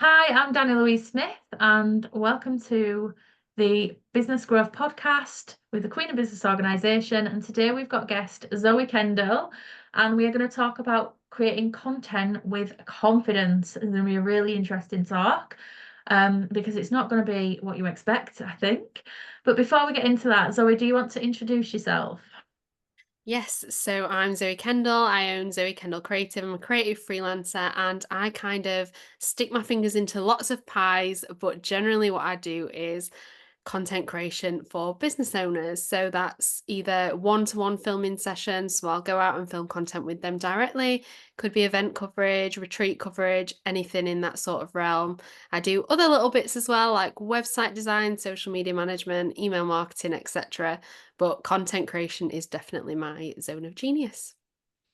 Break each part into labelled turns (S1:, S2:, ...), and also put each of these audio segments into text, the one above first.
S1: Hi, I'm Danny Louise Smith, and welcome to the Business Growth Podcast with the Queen of Business Organisation. And today we've got guest Zoe Kendall, and we are going to talk about creating content with confidence. It's going to be a really interesting talk, because it's not going to be what you expect, I think. But before we get into that, Zoe, do you want to introduce yourself?
S2: Yes, so I'm Zoe Kendall. I own Zoe Kendall Creative. I'm a creative freelancer and I kind of stick my fingers into lots of pies, but generally what I do is content creation for business owners. So that's either one-to-one filming sessions. So I'll go out and film content with them directly. Could be event coverage, retreat coverage, anything in that sort of realm. I do other little bits as well, like website design, social media management, email marketing, etc. But content creation is definitely my zone of genius.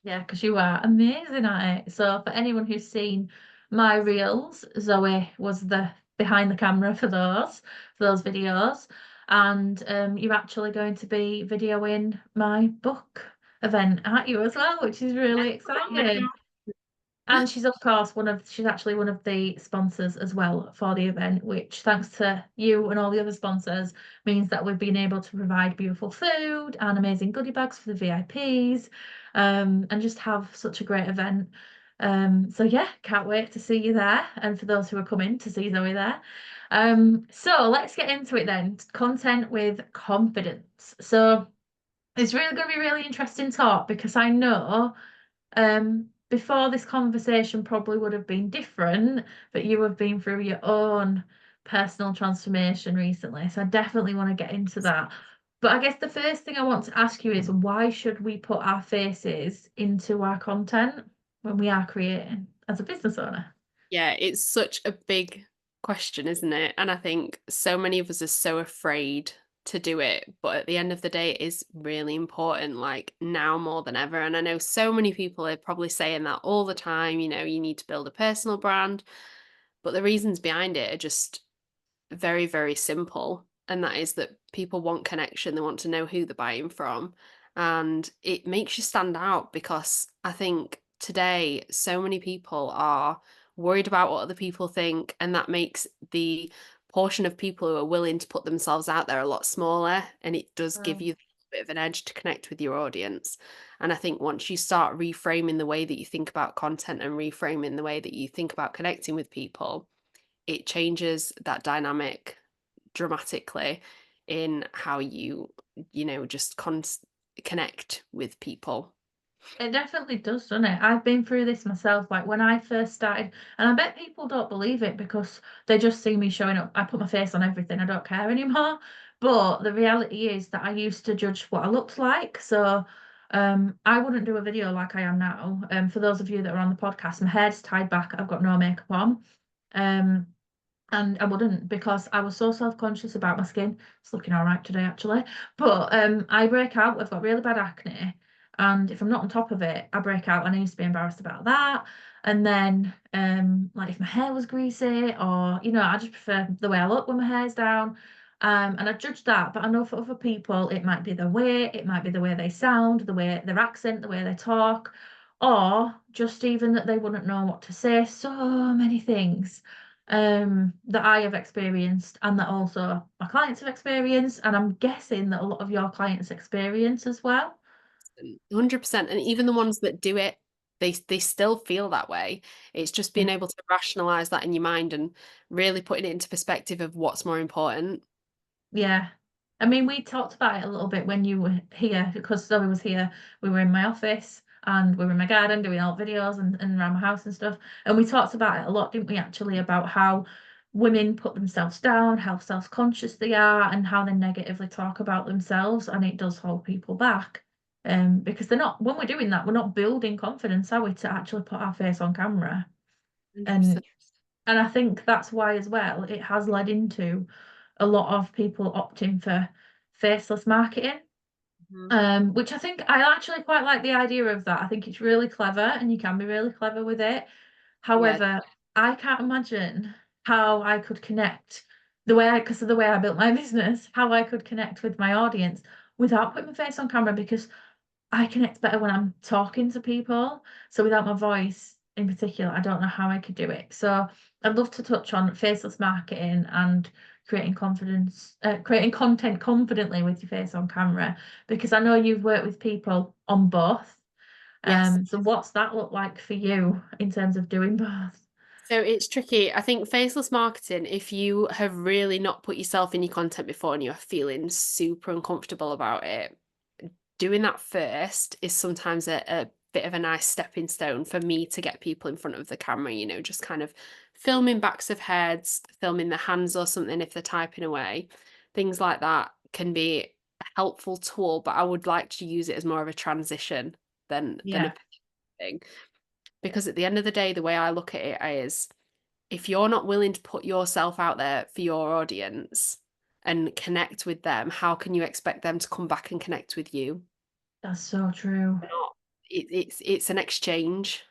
S1: Yeah, because you are amazing at it. So for anyone who's seen my reels, Zoe was the behind the camera for those videos. And you're actually going to be videoing my book event, aren't you, as well, which is
S2: Yeah,
S1: really
S2: on it
S1: exciting. And she's of course she's actually one of the sponsors as well for the event, which thanks to you and all the other sponsors means that we've been able to provide beautiful food and amazing goodie bags for the VIPs, and just have such a great event. So yeah, can't wait to see you there, and for those who are coming to see Zoe there. So let's get into it then. Content with confidence. So it's really going to be really interesting talk because I know before this conversation probably would have been different, but you have been through your own personal transformation recently. So I definitely want to get into that. But I guess the first thing I want to ask you is why should we put our faces into our content when we are creating as a business owner?
S2: Yeah, it's such a big question, isn't it? And I think so many of us are so afraid to do it. But at the end of the day, it is really important, like now more than ever. And I know so many people are probably saying that all the time, you need to build a personal brand. But the reasons behind it are just very, very simple. And that is that people want connection, they want to know who they're buying from. And it makes you stand out because I think today so many people are worried about what other people think, and that makes the portion of people who are willing to put themselves out there a lot smaller. And it does give
S1: Mm.
S2: you a bit of an edge to connect with your audience. And I think once you start reframing the way that you think about content and reframing the way that you think about connecting with people, it changes that dynamic dramatically in how just connect with people.
S1: It definitely does, doesn't it? I've been through this myself. Like when I first started, and I bet people don't believe it because they just see me showing up. I put my face on everything. I don't care anymore. But the reality is that I used to judge what I looked like. So I wouldn't do a video like I am now. For those of you that are on the podcast, my hair's tied back. I've got no makeup on. Um, and I wouldn't because I was so self-conscious about my skin. It's looking all right today, actually. But I break out. I've got really bad acne, and if I'm not on top of it, I break out, and I used to be embarrassed about that. And then, like if my hair was greasy, or I just prefer the way I look when my hair's down. And I judge that, but I know for other people, it might be their weight, it might be the way they sound, the way their accent, the way they talk, or just even that they wouldn't know what to say. So many things that I have experienced and that also my clients have experienced, and I'm guessing that a lot of your clients experience as well.
S2: 100%. And even the ones that do it, they still feel that way. It's just
S1: Yeah.
S2: being able to rationalize that in your mind and really putting it into perspective of what's more important.
S1: Yeah. I mean, we talked about it a little bit when you were here because Zoe was here. We were in my office and we were in my garden doing all videos and around my house and stuff. And we talked about it a lot, didn't we, actually, about how women put themselves down, how self-conscious they are, and how they negatively talk about themselves. And it does hold people back. Because they're not, when we're doing that, we're not building confidence, are we, to actually put our face on camera. And
S2: 100%.
S1: and I think that's why as well it has led into a lot of people opting for faceless marketing,
S2: Mhm.
S1: which I think I actually quite like the idea of that. I think it's really clever and you can be really clever with it.
S2: Yeah.
S1: However, I can't imagine how I could connect because of the way I built my business, how I could connect with my audience without putting my face on camera because I connect better when I'm talking to people. So without my voice, in particular, I don't know how I could do it. So I'd love to touch on faceless marketing and creating content confidently with your face on camera, because I know you've worked with people on both.
S2: Yes.
S1: So what's that look like for you in terms of doing both?
S2: So it's tricky. I think faceless marketing, if you have really not put yourself in your content before and you're feeling super uncomfortable about it, doing that first is sometimes a bit of a nice stepping stone for me to get people in front of the camera, just kind of filming backs of heads, filming the hands or something if they're typing away. Things like that can be a helpful tool, but I would like to use it as more of a transition than a
S1: Yeah,
S2: thing. Because at the end of the day, the way I look at it is if you're not willing to put yourself out there for your audience and connect with them, how can you expect them to come back and connect with you?
S1: that's so true.
S2: Not. It's an exchange.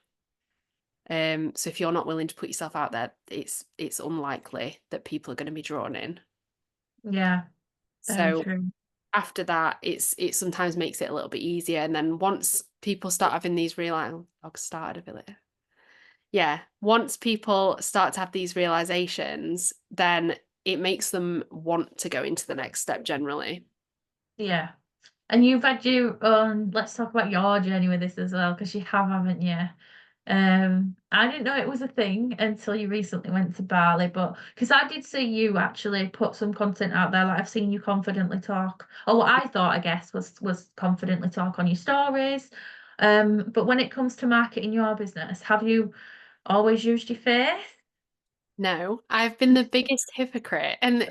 S2: So if you're not willing to put yourself out there, it's unlikely that people are going to be drawn in.
S1: Yeah, very
S2: So
S1: true.
S2: after that, it sometimes makes it a little bit easier. And then once people start having these dog started a bit. Yeah, once people start to have these realizations, then it makes them want to go into the next step generally.
S1: Yeah. And you've had your own, let's talk about your journey with this as well, because you have, haven't you? I didn't know it was a thing until you recently went to Bali, but because I did see you actually put some content out there, like I've seen you confidently talk, or what I thought, I guess, was confidently talk on your stories. But when it comes to marketing your business, have you always used your face?
S2: No, I've been the biggest hypocrite, and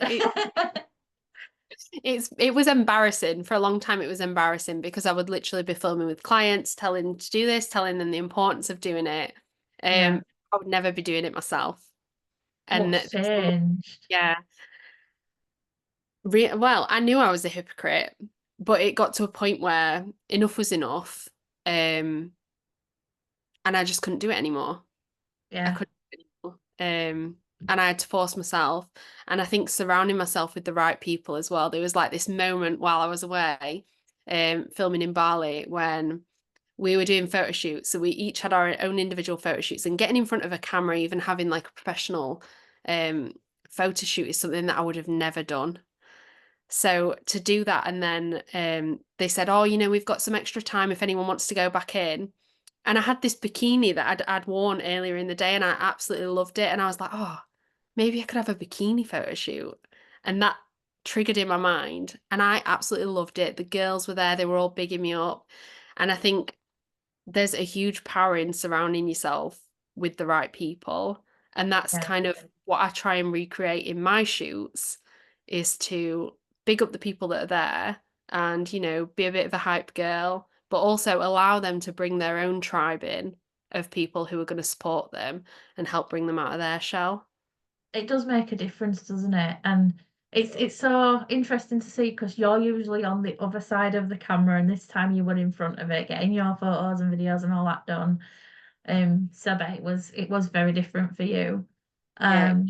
S2: it was embarrassing for a long time. It was embarrassing because I would literally be filming with clients, telling them to do this, telling them the importance of doing it.
S1: Yeah.
S2: I would never be doing it myself. And
S1: What's changed?
S2: yeah, well, I knew I was a hypocrite, but it got to a point where enough was enough, and I just couldn't do it anymore. I
S1: Yeah.
S2: couldn't do it anymore. And I had to force myself. And I think surrounding myself with the right people as well. There was like this moment while I was away, filming in Bali when we were doing photo shoots. So we each had our own individual photo shoots, and getting in front of a camera, even having like a professional um photo shoot is something that I would have never done. So to do that, and then they said, "Oh, we've got some extra time if anyone wants to go back in." And I had this bikini that I'd worn earlier in the day, and I absolutely loved it. And I was like, "Oh, maybe I could have a bikini photo shoot," and that triggered in my mind. And I absolutely loved it. The girls were there; they were all bigging me up, and I think there's a huge power in surrounding yourself with the right people. And that's
S1: Yeah.
S2: kind of what I try and recreate in my shoots is to big up the people that are there and, be a bit of a hype girl, but also allow them to bring their own tribe in of people who are going to support them and help bring them out of their shell.
S1: It does make a difference, doesn't it? And it's so interesting to see because you're usually on the other side of the camera, and this time you were in front of it, getting your photos and videos and all that done. So I bet it was very different for you.
S2: Yeah,
S1: Um,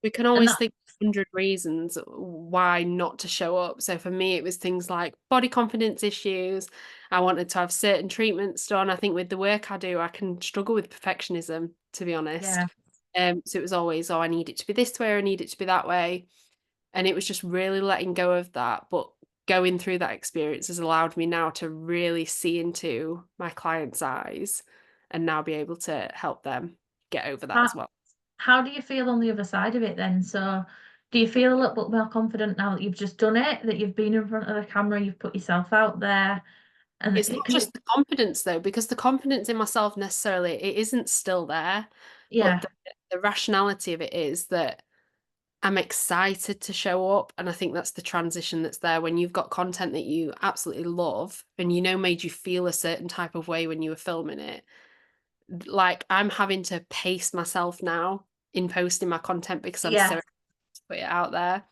S2: we can
S1: and
S2: always
S1: that
S2: think 100 reasons why not to show up. So for me, it was things like body confidence issues. I wanted to have certain treatments done. I think with the work I do, I can struggle with perfectionism, to be honest.
S1: yeah,
S2: So it was always, oh, I need it to be this way or I need it to be that way. And it was just really letting go of that. But going through that experience has allowed me now to really see into my clients' eyes and now be able to help them get over that
S1: how
S2: as well.
S1: how do you feel on the other side of it then? So do you feel a little bit more confident now that you've just done it, that you've been in front of the camera, you've put yourself out there, and
S2: It's not
S1: because
S2: just the confidence though, because the confidence in myself necessarily it isn't still there, but
S1: yeah,
S2: the rationality of it is that I'm excited to show up, and I think that's the transition that's there when you've got content that you absolutely love and made you feel a certain type of way when you were filming it. Like I'm having to pace myself now in posting my content because I'm so
S1: yeah,
S2: excited to put it out there,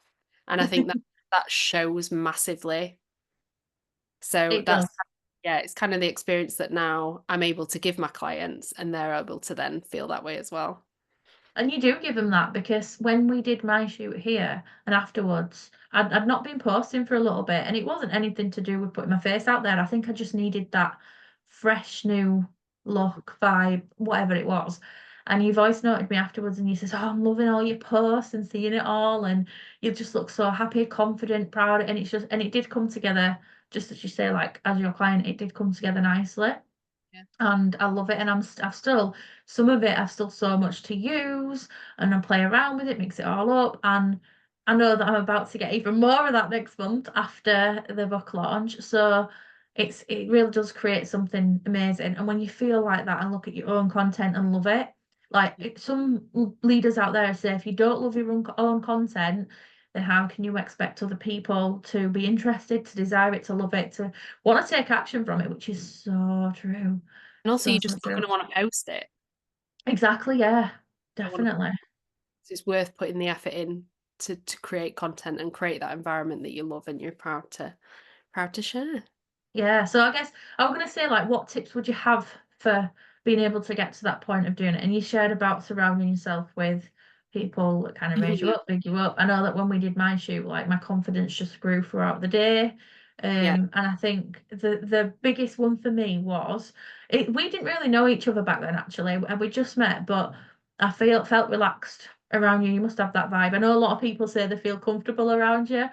S2: and I think that that shows massively. So
S1: it
S2: that's
S1: does.
S2: yeah, it's kind of the experience that now I'm able to give my clients and they're able to then feel that way as well.
S1: And you do give them that because when we did my shoot here and afterwards, I'd not been posting for a little bit, and it wasn't anything to do with putting my face out there. I think I just needed that fresh new look, vibe, whatever it was. And you voice noted me afterwards and you says, "Oh, I'm loving all your posts and seeing it all." And you just look so happy, confident, proud. And it's just, and it did come together, just as you say, like as your client, it did come together nicely.
S2: Yeah.
S1: And I love it. And I've still, some of it, I've still so much to use and I play around with it, mix it all up. And I know that I'm about to get even more of that next month after the book launch. So it really does create something amazing. And when you feel like that and look at your own content and love it, like some leaders out there say, if you don't love your own content, then how can you expect other people to be interested, to desire it, to love it, to want to take action from it, which is so true.
S2: And also,
S1: So,
S2: you're
S1: so
S2: just not
S1: true.
S2: going to want to post it.
S1: Exactly, yeah,
S2: I want to.
S1: definitely.
S2: It's worth putting the effort in to create content and create that environment that you love and you're proud to share.
S1: Yeah, so I guess I was gonna say, like, what tips would you have for being able to get to that point of doing it? And you shared about surrounding yourself with people that kind of raise you
S2: Mhm.
S1: up, big you up. I know that when we did my shoot, like my confidence just grew throughout the day.
S2: Yeah.
S1: And I think the biggest one for me was we didn't really know each other back then actually, and we just met, but I felt relaxed around you. You must have that vibe. I know a lot of people say they feel comfortable around you,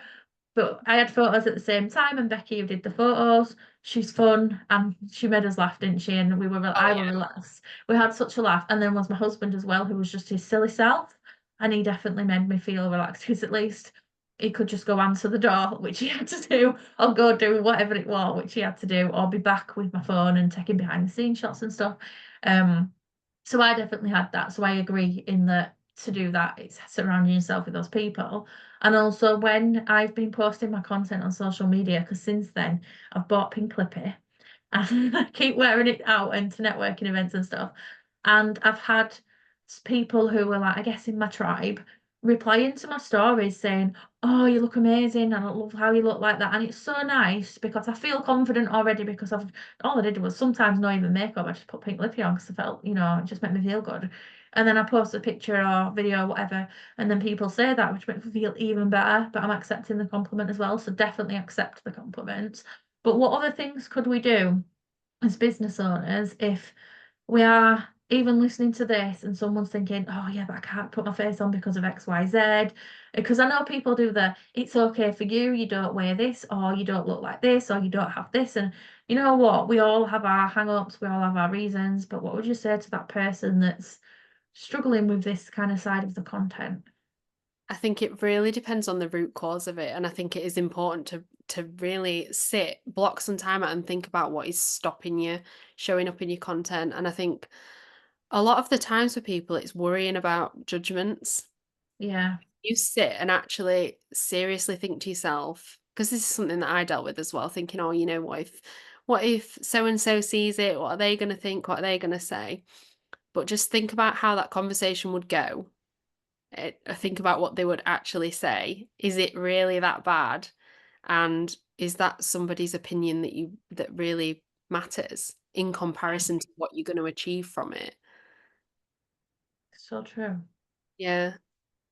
S1: but I had photos at the same time, and Becky, who did the photos, she's fun and she made us laugh, didn't she? And
S2: Oh
S1: I
S2: yeah.
S1: were relaxed. We had such a laugh. And then was my husband as well, who was just his silly self. And he definitely made me feel relaxed because at least he could just go answer the door, which he had to do, or go do whatever it was, which he had to do, or be back with my phone and taking behind the scenes shots and stuff. Um, so I definitely had that. So I agree in that to do that, it's surrounding yourself with those people. And also when I've been posting my content on social media, because since then I've bought Pink Lippy and I keep wearing it out and to networking events and stuff. And I've had people who were like, I guess in my tribe, replying to my stories saying, "Oh, you look amazing and I love how you look like that." And it's so nice because I feel confident already because I've all I did was sometimes not even makeup. I just put pink lippy on because I felt, it just made me feel good. And then I post a picture or video or whatever, and then people say that, which makes me feel even better. But I'm accepting the compliment as well. So definitely accept the compliments. But what other things could we do as business owners if we are even listening to this and someone's thinking, "Oh yeah, but I can't put my face on because of XYZ." Because I know people do it's okay for you, you don't wear this, or you don't look like this, or you don't have this. And you know what? We all have our hang-ups, we all have our reasons, but what would you say to that person that's struggling with this kind of side of the content?
S2: I think it really depends on the root cause of it, and I think it is important to really block some time out and think about what is stopping you showing up in your content. And I think a lot of the times for people, it's worrying about judgments.
S1: Yeah.
S2: You sit and actually seriously think to yourself, because this is something that I dealt with as well, thinking, oh, what if so and so sees it? What are they going to think? What are they going to say? But just think about how that conversation would go. Think about what they would actually say. Is it really that bad? And is that somebody's opinion that really matters in comparison to what you're going to achieve from it?
S1: So true.
S2: Yeah.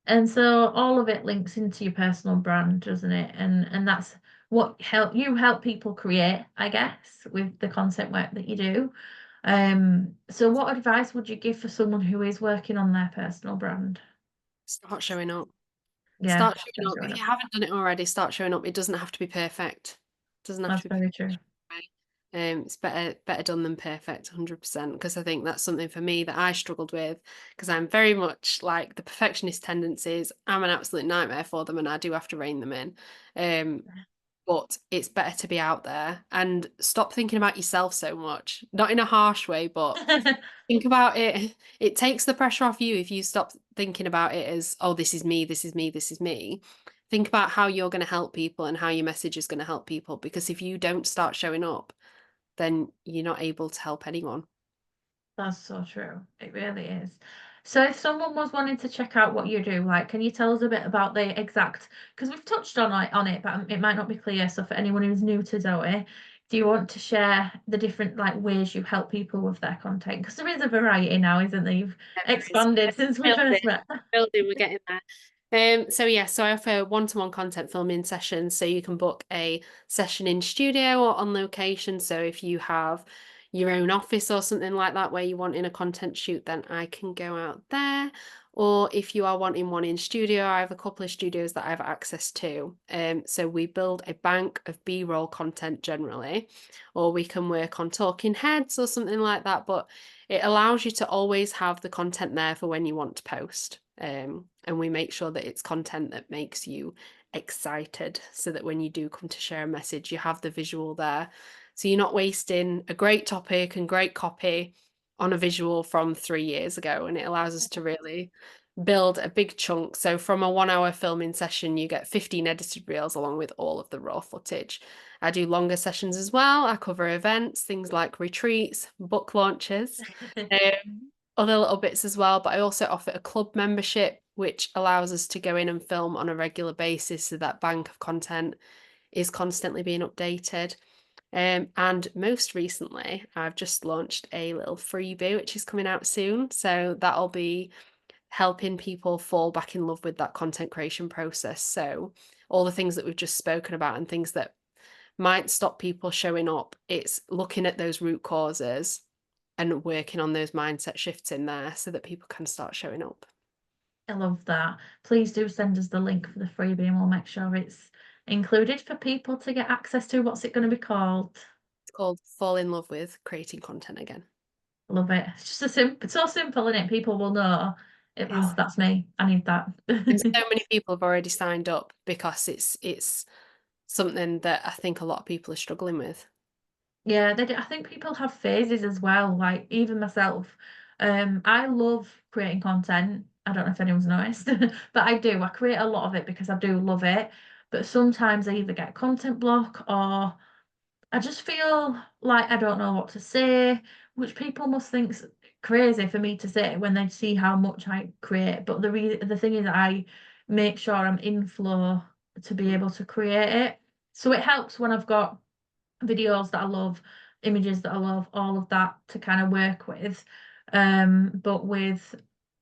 S1: And so all of it links into your personal brand, doesn't it? And that's what help people create, I guess, with the content work that you do. So what advice would you give for someone who is working on their personal brand?
S2: Start showing up.
S1: Yeah,
S2: Start showing
S1: that's
S2: up. If
S1: right.
S2: you haven't done it already, start showing up. It doesn't have to be perfect. It doesn't have
S1: That's
S2: to be
S1: very true.
S2: perfect. It's better done than perfect, 100%. Because I think that's something for me that I struggled with. Because I'm very much like the perfectionist tendencies. I'm an absolute nightmare for them, and I do have to rein them in. Um, but it's better to be out there and stop thinking about yourself so much. Not in a harsh way, but think about it. It takes the pressure off you if you stop thinking about it as, oh, this is me, this is me, this is me. Think about how you're going to help people and how your message is going to help people. Because if you don't start showing up, then you're not able to help anyone.
S1: That's so true. It really is. So if someone was wanting to check out what you do, like, can you tell us a bit about the exact, because we've touched on it, but it might not be clear. So for anyone who's new to Zoe, do you want to share the different like ways you help people with their content? Because there is a variety now, isn't there? You've
S2: Yeah, there is.
S1: expanded since we
S2: Building,
S1: first met.
S2: building, we're getting there. So I offer one-to-one content filming sessions. So you can book a session in studio or on location. So if you have your own office or something like that where you're wanting a content shoot, then I can go out there. Or if you are wanting one in studio, I have a couple of studios that I have access to. So we build a bank of B-roll content generally, or we can work on talking heads or something like that. But it allows you to always have the content there for when you want to post. And we make sure that it's content that makes you excited so that when you do come to share a message, you have the visual there. So you're not wasting a great topic and great copy on a visual from 3 years ago. And it allows us to really build a big chunk. So from a 1 hour filming session, you get 15 edited reels along with all of the raw footage. I do longer sessions as well. I cover events, things like retreats, book launches, other little bits as well. But I also offer a club membership, which allows us to go in and film on a regular basis so that bank of content is constantly being updated. And most recently, I've just launched a little freebie, which is coming out soon. So that'll be helping people fall back in love with that content creation process. So all the things that we've just spoken about and things that might stop people showing up, it's looking at those root causes and working on those mindset shifts in there so that people can start showing up.
S1: I love that. Please do send us the link for the freebie and we'll make sure it's included for people to get access to. What's it going to be called?
S2: It's called Fall in Love with Creating Content Again.
S1: Love it. It's just a simple, it's so simple, isn't it? People will know.
S2: It is.
S1: That's me. I need that.
S2: And so many people have already signed up because it's something that I think a lot of people are struggling with.
S1: Yeah, they do. I think people have phases as well. Like even myself, I love creating content. I don't know if anyone's noticed, but I do. I create a lot of it because I do love it. But sometimes I either get content block or I just feel like I don't know what to say, which people must think's crazy for me to say when they see how much I create. But the thing is, I make sure I'm in flow to be able to create it. So it helps when I've got videos that I love, images that I love, all of that to kind of work with. But with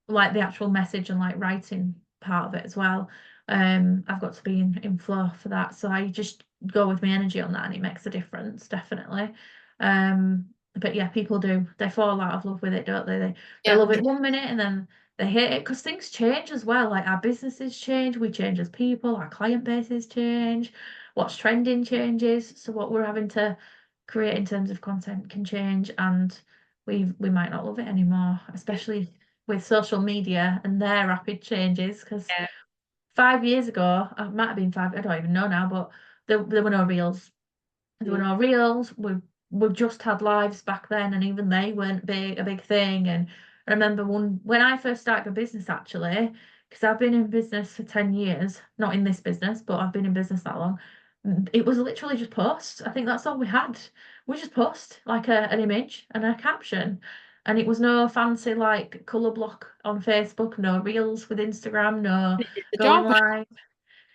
S1: like the actual message and like writing part of it as well. I've got to be in flow for that. So I just go with my energy on that and it makes a difference, definitely. But yeah, people do. They fall out of love with it, don't they? They
S2: Yeah.
S1: love it 1 minute and then they hate it because things change as well. Like our businesses change, we change as people, our client bases change, what's trending changes. So what we're having to create in terms of content can change and we might not love it anymore, especially with social media and their rapid changes. Because
S2: Yeah.
S1: 5 years ago, it might have been five, I don't even know now, but there were no reels. There were
S2: Mm.
S1: no reels. We just had lives back then, and even they weren't a big thing. And I remember when I first started a business actually, because I've been in business for 10 years, not in this business, but I've been in business that long. It was literally just posts. I think that's all we had. We just post like an image and a caption. And it was no fancy like colour block on Facebook, no reels with Instagram, no
S2: The
S1: going
S2: job.
S1: live.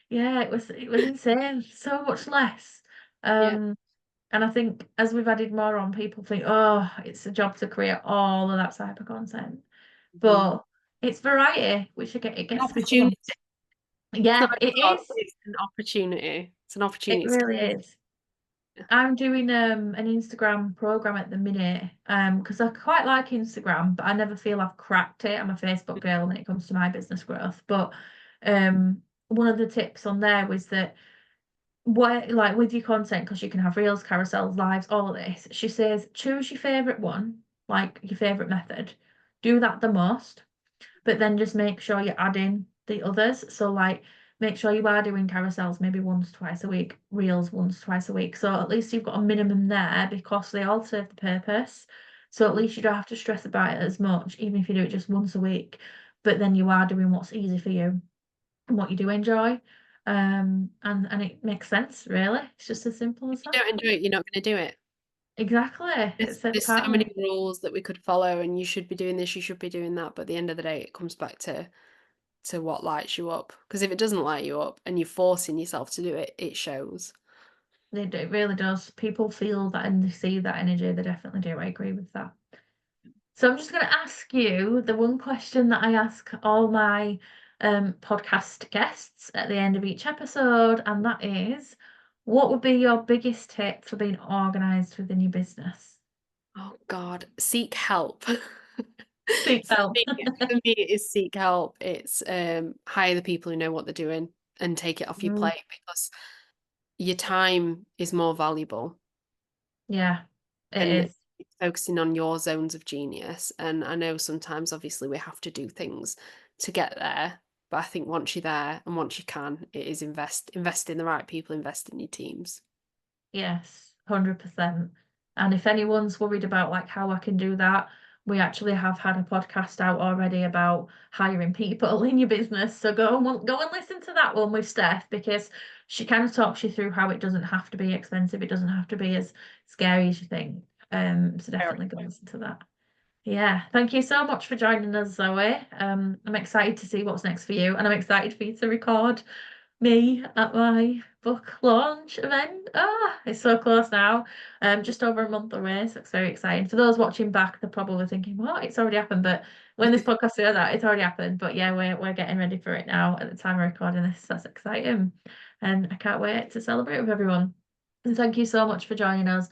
S1: Yeah, it was insane. So much less.
S2: Yeah.
S1: Um, and I think as we've added more on, people think, oh, it's a job to create all of that type of content.
S2: Mhm.
S1: But it's variety, which it
S2: An
S1: gets to be fun.
S2: opportunity. It's
S1: Yeah,
S2: not a
S1: it
S2: job,
S1: is.
S2: it's an opportunity. It's an
S1: It
S2: opportunity.
S1: really is.
S2: Yeah.
S1: I'm doing an Instagram program at the minute because I quite like Instagram, but I never feel I've cracked it. I'm a Facebook girl when it comes to my business growth. But one of the tips on there was that what like with your content because you can have reels, carousels, lives, all of this. She says choose your favorite one, like your favorite method. Do that the most, but then just make sure you're adding the others. So like make sure you are doing carousels maybe once, twice a week, reels once, twice a week. So at least you've got a minimum there because they all serve the purpose. So at
S2: Mhm.
S1: least you don't have to stress about it as much, even if you do it just once a week. But then you are doing what's easy for you and what you do enjoy. And it makes sense, really. It's just as simple as
S2: If you
S1: that.
S2: don't enjoy it, you're not going to do it.
S1: Exactly.
S2: There's,
S1: It's a
S2: there's
S1: part
S2: so
S1: of
S2: many
S1: me.
S2: rules that we could follow, and you should be doing this, you should be doing that. But at the end of the day, it comes back to what lights you up. Because if it doesn't light you up and you're forcing yourself to do it, it shows.
S1: It really does. People feel that and they see that energy. They definitely do. I agree with that. So I'm just going to ask you the one question that I ask all my podcast guests at the end of each episode, and that is, what would be your biggest tip for being organised within your business?
S2: Oh God, seek help. For
S1: Seek help.
S2: me, for me, it is seek help. It's hire the people who know what they're doing and take it off your
S1: Mm,
S2: plate, because your time is more valuable,
S1: yeah,
S2: and
S1: it is.
S2: it's focusing on your zones of genius. And I know sometimes, obviously, we have to do things to get there. But I think once you're there and once you can, it is invest in the right people, invest in your teams.
S1: Yes, 100%. And if anyone's worried about like how I can do that, we actually have had a podcast out already about hiring people in your business. So go and listen to that one with Steph, because she kind of talks you through how it doesn't have to be expensive. It doesn't have to be as scary as you think. So definitely go listen to that. Yeah, thank you so much for joining us, Zoe. I'm excited to see what's next for you, and I'm excited for you to record me at my book launch event. Ah, it's so close now. Just over a month away, so it's very exciting. For those watching back, they're probably thinking, "What? It's already happened." But when this podcast goes out, it's already happened. But yeah, we're getting ready for it now at the time of recording this. That's exciting, and I can't wait to celebrate with everyone. And thank you so much for joining us.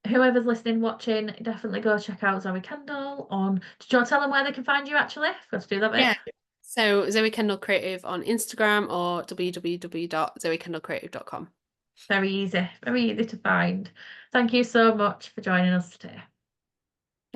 S1: Whoever's listening, watching, definitely go check out Zoe Kendall on. Did you want to tell them where they can find you actually? Got to do that bit.
S2: Yeah. So Zoe Kendall Creative on Instagram, or www.zoekendallcreative.com.
S1: Very easy to find. Thank you so much for joining us today.